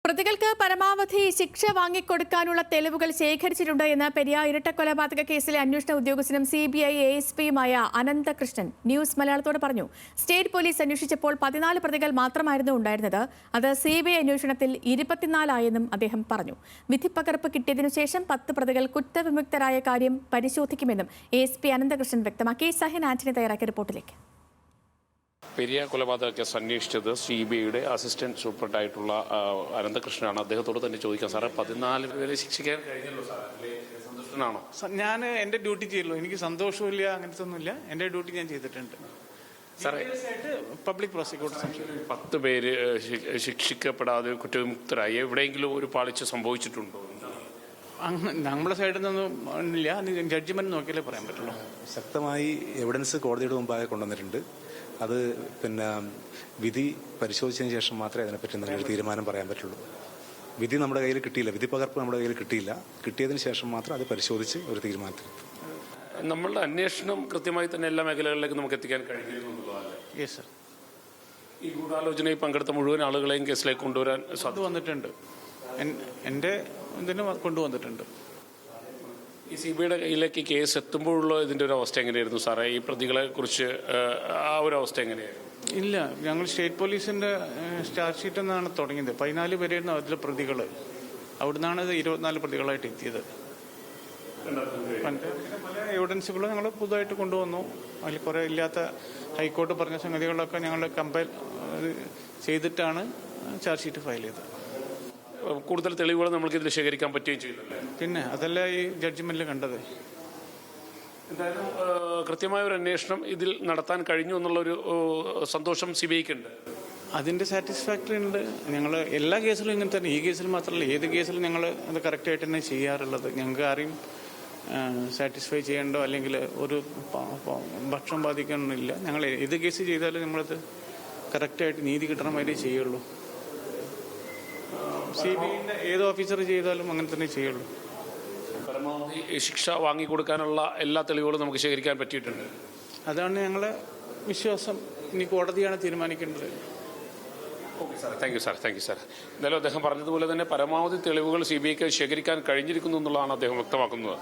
പ്രതികൾക്ക് പരമാവധി ശിക്ഷ വാങ്ങിക്കൊടുക്കാനുള്ള തെളിവുകൾ ശേഖരിച്ചിട്ടുണ്ട് എന്ന് പെരിയ ഇരട്ടക്കൊലപാതക കേസിലെ അന്വേഷണ ഉദ്യോഗസ്ഥനും CBI ASPയുമായ അനന്തകൃഷ്ണൻ ന്യൂസ് മലയാളത്തോട് പറഞ്ഞു. സ്റ്റേറ്റ് പോലീസ് അന്വേഷിച്ചപ്പോൾ 14 പ്രതികൾ മാത്രമായിരുന്നു ഉണ്ടായിരുന്നത്. അത് CBI അന്വേഷണത്തിൽ 24 ആയെന്നും അദ്ദേഹം പറഞ്ഞു. വിധിപ്പകർപ്പ് കിട്ടിയതിനു ശേഷം 10 പ്രതികൾ കുറ്റവിമുക്തരായ കാര്യം പരിശോധിക്കുമെന്നും ASP അനന്തകൃഷ്ണൻ വ്യക്തമാക്കി. സഹൻ ആന്റണി തയ്യാറാക്കിയ റിപ്പോർട്ടിലേക്ക്. പെരിയ കൊലപാതക കേസ് അന്വേഷിച്ചത് CBIയുടെ അസിസ്റ്റന്റ് സൂപ്രണ്ടായിട്ടുള്ള അനന്തകൃഷ്ണനാണ്. അദ്ദേഹത്തോട് തന്നെ ചോദിക്കാം, സാറേ 14 പേരെ ശിക്ഷിക്കാൻ കഴിഞ്ഞല്ലോ, സാറേ സന്തുഷ്ടനാണോ? ഞാൻ എൻ്റെ ഡ്യൂട്ടി ചെയ്യല്ലോ, എനിക്ക് സന്തോഷമില്ല, അങ്ങനത്തെ ഒന്നുമില്ല. എൻ്റെ ഡ്യൂട്ടി ഞാൻ ചെയ്തിട്ടുണ്ട്. സാറേ പബ്ലിക് പ്രോസിക്യൂട്ടർ 10 പേര് ശിക്ഷിക്കപ്പെടാതെ കുറ്റവിമുക്തരായി എവിടെയെങ്കിലും ഒരു പാളിച്ച സംഭവിച്ചിട്ടുണ്ടോ? നമ്മുടെ സൈഡിൽ നിന്നൊന്നും ഇല്ല. ജഡ്ജിമെന്റ് നോക്കിയാലേ പറയാൻ പറ്റുള്ളൂ. ശക്തമായി എവിഡൻസ് കോടതിയുടെ മുമ്പാകെ കൊണ്ടുവന്നിട്ടുണ്ട്. അത് വിധി പരിശോധിച്ചതിന് ശേഷം മാത്രമേ അതിനെപ്പറ്റി എന്തെങ്കിലും ഒരു തീരുമാനം പറയാൻ പറ്റുള്ളൂ. വിധി നമ്മുടെ കയ്യിൽ കിട്ടിയില്ല, വിധി പകർപ്പ് നമ്മുടെ കയ്യിൽ കിട്ടിയില്ല. കിട്ടിയതിന് ശേഷം മാത്രം അത് പരിശോധിച്ച് ഒരു തീരുമാനത്തിലെത്തും. നമ്മളുടെ അന്വേഷണം കൃത്യമായി തന്നെ എല്ലാ മേഖലകളിലേക്കും നമുക്ക് എത്തിക്കാൻ കഴിയുന്നുള്ളതാണ്. Yes sir. ഈ ഗൂഢാലോചനയിൽ പങ്കെടുത്ത മുഴുവൻ ആളുകളെയും കേസിലേക്ക് കൊണ്ടുവരാൻ അത് വന്നിട്ടുണ്ട്. എൻ്റെ ഇതിന് കൊണ്ടുവന്നിട്ടുണ്ട്. ഈ CBIയുടെ കയ്യിലേക്ക് കേസ് എത്തുമ്പോഴുള്ള ഇതിൻ്റെ ഒരു അവസ്ഥ എങ്ങനെയായിരുന്നു സാറേ? ഈ പ്രതികളെ കുറിച്ച് ആ ഒരു അവസ്ഥ എങ്ങനെയായിരുന്നു? ഇല്ല, ഞങ്ങൾ സ്റ്റേറ്റ് പോലീസിന്റെ ചാർജ് ഷീറ്റ് എന്നാണ് തുടങ്ങിയത്. 14 പേരായിരുന്നു അതിലെ പ്രതികൾ. അവിടുന്നാണ് ഇത് 24 പ്രതികളായിട്ട് എത്തിയത്. പല എവിഡൻസുകളും ഞങ്ങൾ പുതുതായിട്ട് കൊണ്ടുവന്നു. അതിൽ കുറേ ഇല്ലാത്ത ഹൈക്കോർട്ട് പറഞ്ഞ സംഗതികളൊക്കെ ഞങ്ങൾ കമ്പയർ ചെയ്തിട്ടാണ് ചാർജ് ഷീറ്റ് ഫയൽ ചെയ്തത്. കൂടുതൽ തെളിവുകൾ നമ്മൾക്ക് ഇതിൽ ശേഖരിക്കാൻ പറ്റുകയും ചെയ്തില്ലേ? പിന്നെ അതല്ല ഈ ജഡ്ജിമെന്റിൽ കണ്ടത്. എന്തായാലും കൃത്യമായ ഒരു അന്വേഷണം ഇതിൽ നടത്താൻ കഴിഞ്ഞു എന്നുള്ളൊരു സന്തോഷം CBIക്ക് ഉണ്ട്. അതിൻ്റെ സാറ്റിസ്ഫാക്ടറി ഉണ്ട്. ഞങ്ങൾ എല്ലാ കേസിലും ഇങ്ങനെ തന്നെ, ഈ കേസിൽ മാത്രമല്ല ഏത് കേസിലും ഞങ്ങൾ അത് കറക്റ്റായിട്ട് തന്നെ ചെയ്യാറുള്ളത്. ഞങ്ങൾക്ക് ആരെയും സാറ്റിസ്ഫൈ ചെയ്യേണ്ടോ അല്ലെങ്കിൽ ഒരു പക്ഷം ബാധിക്കാനൊന്നുമില്ല. ഞങ്ങൾ ഏത് കേസ് ചെയ്താലും നമ്മളത് കറക്റ്റായിട്ട് നീതി കിട്ടണ മാതിരി ചെയ്യുള്ളൂ. CBIന്റെ ഏത് ഓഫീസർ ചെയ്താലും അങ്ങനെ തന്നെ ചെയ്യുള്ളൂ. പരമാവധി ശിക്ഷ വാങ്ങിക്കൊടുക്കാനുള്ള എല്ലാ തെളിവുകളും നമുക്ക് ശേഖരിക്കാൻ പറ്റിയിട്ടുണ്ട്. അതാണ് ഞങ്ങളെ വിശ്വാസം. ഇനി കോടതിയാണ് തീരുമാനിക്കേണ്ടത്. Okay sir, thank you sir. എന്തായാലും അദ്ദേഹം പറഞ്ഞതുപോലെ തന്നെ പരമാവധി തെളിവുകൾ CBIക്ക് ശേഖരിക്കാൻ കഴിഞ്ഞിരിക്കുന്നു എന്നുള്ളതാണ് അദ്ദേഹം വ്യക്തമാക്കുന്നത്.